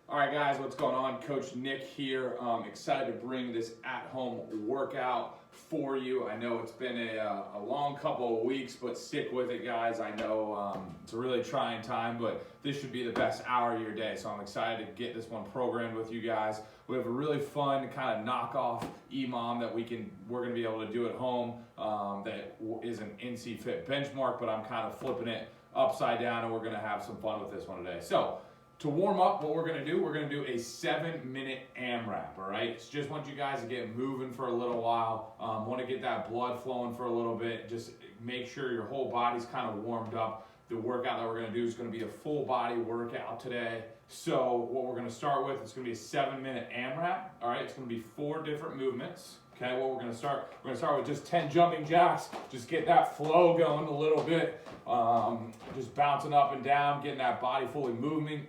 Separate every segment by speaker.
Speaker 1: All right, guys, what's going on? Coach Nick here. Excited to bring this at-home workout for you. I know it's been a long couple of weeks, but stick with it, guys. I know it's a really trying time, but this should be the best hour of your day. So I'm excited to get this one programmed with you guys. We have a really fun kind of knockoff EMOM that we're going to be able to do at home that is an NC Fit benchmark, but I'm kind of flipping it upside down, and we're going to have some fun with this one today. So to warm up, what we're going to do a 7-minute AMRAP, all right? So just want you guys to get moving for a little while. Want to get that blood flowing for a little bit. Just make sure your whole body's kind of warmed up. The workout that we're going to do is going to be a full body workout today. So what we're going to start with, it's going to be a 7-minute AMRAP, all right? It's going to be 4 different movements. Okay, what we're going to start with just 10 jumping jacks. Just get that flow going a little bit. Just bouncing up and down, getting that body fully moving.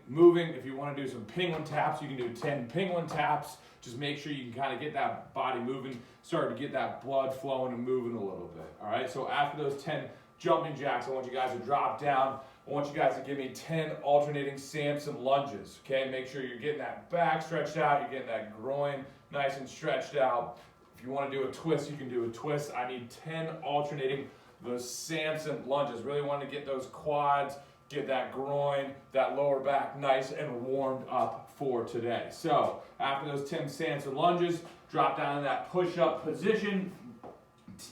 Speaker 1: If you want to do some penguin taps, you can do 10 penguin taps. Just make sure you can kind of get that body moving, start to get that blood flowing and moving a little bit. All right, so after those 10 jumping jacks, I want you guys to drop down. I want you guys to give me 10 alternating Samson lunges. Okay, make sure you're getting that back stretched out, you're getting that groin nice and stretched out. If you want to do a twist, you can do a twist. I need 10 alternating those Samson lunges. Really want to get those quads, get that groin, that lower back nice and warmed up for today. So after those 10 Samson lunges, drop down in that push-up position.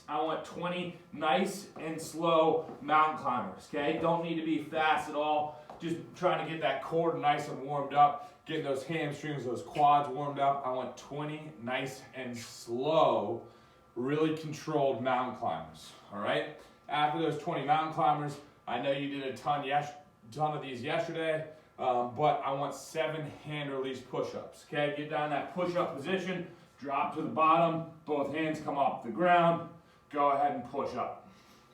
Speaker 1: I want 20 nice and slow mountain climbers, okay? Don't need to be fast at all. Just trying to get that core nice and warmed up, getting those hamstrings, those quads warmed up. I want 20 nice and slow, really controlled mountain climbers, all right? After those 20 mountain climbers, I know you did a ton of these yesterday, but I want 7 hand release push-ups, okay? Get down in that push-up position, drop to the bottom, both hands come off the ground, go ahead and push up,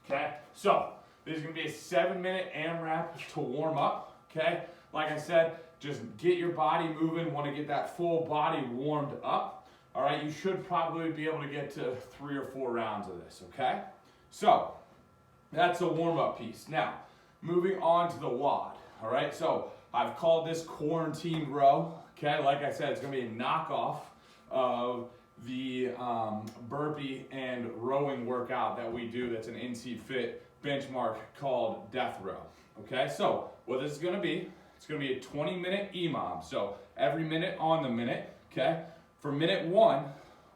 Speaker 1: okay? So this is going to be a 7-minute AMRAP to warm up, okay? Like I said, just get your body moving, want to get that full body warmed up, all right? You should probably be able to get to 3 or 4 rounds of this, okay? So that's a warm-up piece. Now, moving on to the WOD, all right? So I've called this quarantine row, okay? Like I said, it's going to be a knockoff of the burpee and rowing workout that we do that's an NC Fit benchmark called death row, okay? So what this is going to be, it's going to be a 20-minute EMOM. So every minute on the minute, okay? For minute 1,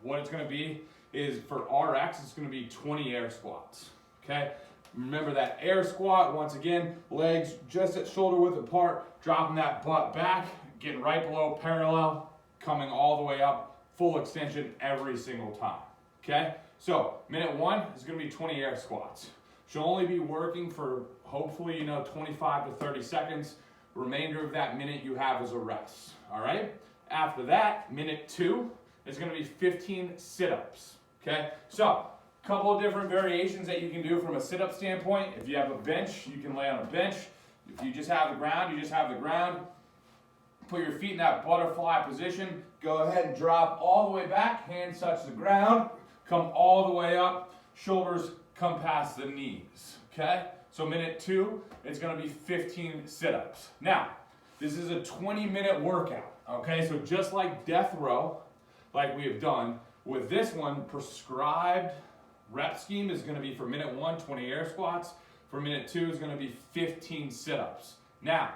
Speaker 1: what it's going to be is for RX, it's going to be 20 air squats, okay? Remember that air squat, once again, legs just at shoulder width apart, dropping that butt back, getting right below parallel, coming all the way up, full extension every single time, okay? So minute 1 is going to be 20 air squats. She'll only be working for hopefully, 25 to 30 seconds. Remainder of that minute you have as a rest, all right? After that, minute 2 is going to be 15 sit-ups, okay? So a couple of different variations that you can do from a sit-up standpoint. If you have a bench, you can lay on a bench. If you just have the ground, you just have the ground. Put your feet in that butterfly position. Go ahead and drop all the way back. Hands touch the ground. Come all the way up. Shoulders come past the knees, okay? So minute 2, it's going to be 15 sit-ups. Now, this is a 20-minute workout, okay? So just like death row, like we have done, with this one, prescribed rep scheme is going to be for minute 1, 20 air squats. For minute 2 is going to be 15 sit-ups. Now,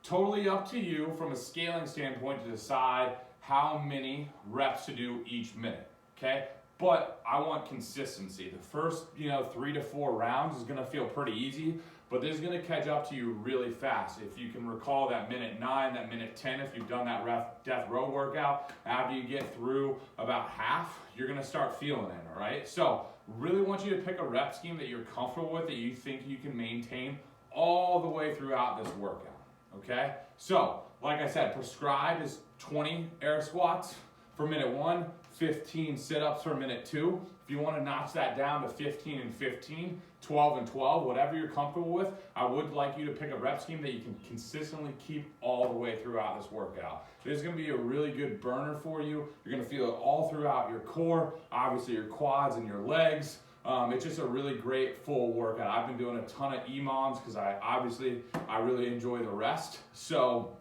Speaker 1: totally up to you from a scaling standpoint to decide how many reps to do each minute, okay? But I want consistency. The first, 3 to 4 rounds is going to feel pretty easy, but this is going to catch up to you really fast. If you can recall that minute 9, that minute 10, if you've done that death row workout, after you get through about half, you're going to start feeling it, all right? So really want you to pick a rep scheme that you're comfortable with, that you think you can maintain all the way throughout this workout, okay? So, like I said, prescribed is 20 air squats for minute 1, 15 sit-ups for minute 2. If you want to notch that down to 15 and 15, 12 and 12, whatever you're comfortable with, I would like you to pick a rep scheme that you can consistently keep all the way throughout this workout. This is going to be a really good burner for you. You're going to feel it all throughout your core, obviously your quads and your legs. It's just a really great full workout. I've been doing a ton of EMOMs because I really enjoy the rest. So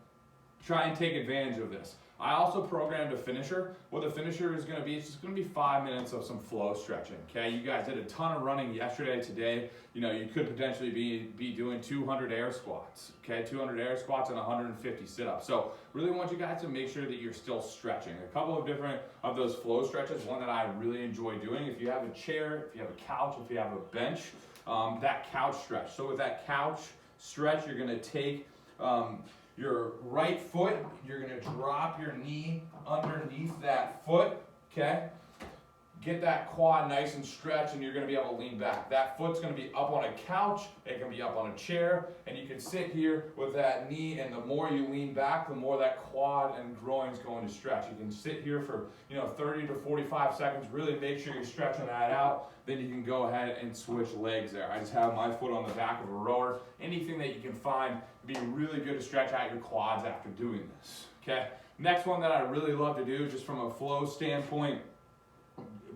Speaker 1: try and take advantage of this. I also programmed a finisher. What the finisher is going to be, it's just going to be 5 minutes of some flow stretching. Okay, you guys did a ton of running yesterday. Today, you know, you could potentially be doing 200 air squats. Okay, 200 air squats and 150 sit-ups. So really want you guys to make sure that you're still stretching. A couple of different of those flow stretches. One that I really enjoy doing. If you have a chair, if you have a couch, if you have a bench, that couch stretch. So with that couch stretch, you're going to take your right foot, you're gonna drop your knee underneath that foot, okay? Get that quad nice and stretched, and you're gonna be able to lean back. That foot's gonna be up on a couch, it can be up on a chair, and you can sit here with that knee, and the more you lean back, the more that quad and groin's going to stretch. You can sit here for 30 to 45 seconds, really make sure you're stretching that out, then you can go ahead and switch legs there. I just have my foot on the back of a rower. Anything that you can find, be really good to stretch out your quads after doing this, okay? Next one that I really love to do, just from a flow standpoint,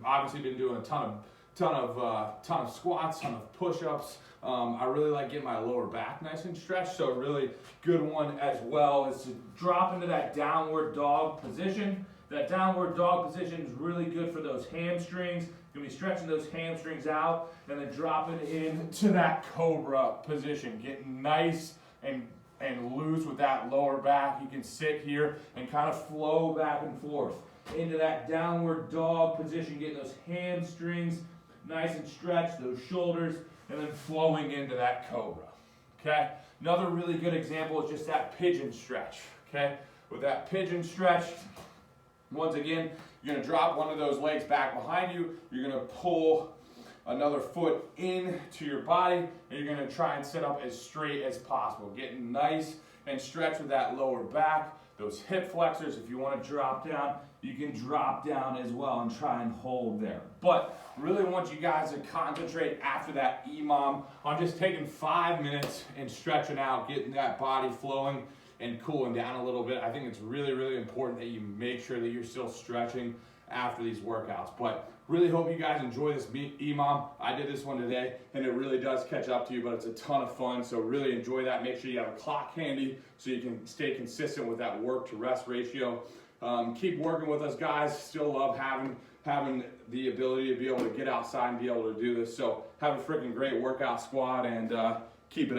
Speaker 1: obviously been doing a ton of squats, ton of push-ups. I really like getting my lower back nice and stretched, so a really good one as well is to drop into that downward dog position. That downward dog position is really good for those hamstrings. You're going to be stretching those hamstrings out and then dropping into that cobra position, getting nice and loose with that lower back. You can sit here and kind of flow back and forth into that downward dog position, getting those hamstrings nice and stretched, those shoulders, and then flowing into that cobra, okay? Another really good example is just that pigeon stretch, okay? With that pigeon stretch, once again, you're gonna drop one of those legs back behind you, you're gonna pull another foot into your body, and you're gonna try and sit up as straight as possible, getting nice and stretched with that lower back, those hip flexors. If you wanna drop down, you can drop down as well and try and hold there. But really want you guys to concentrate after that EMOM on just taking 5 minutes and stretching out, getting that body flowing and cooling down a little bit. I think it's really, really important that you make sure that you're still stretching after these workouts. But really hope you guys enjoy this EMOM. I did this one today, and it really does catch up to you, but it's a ton of fun, so really enjoy that. Make sure you have a clock handy so you can stay consistent with that work to rest ratio. Keep working with us, guys. Still love having the ability to be able to get outside and be able to do this. So have a freaking great workout squad, and keep it up.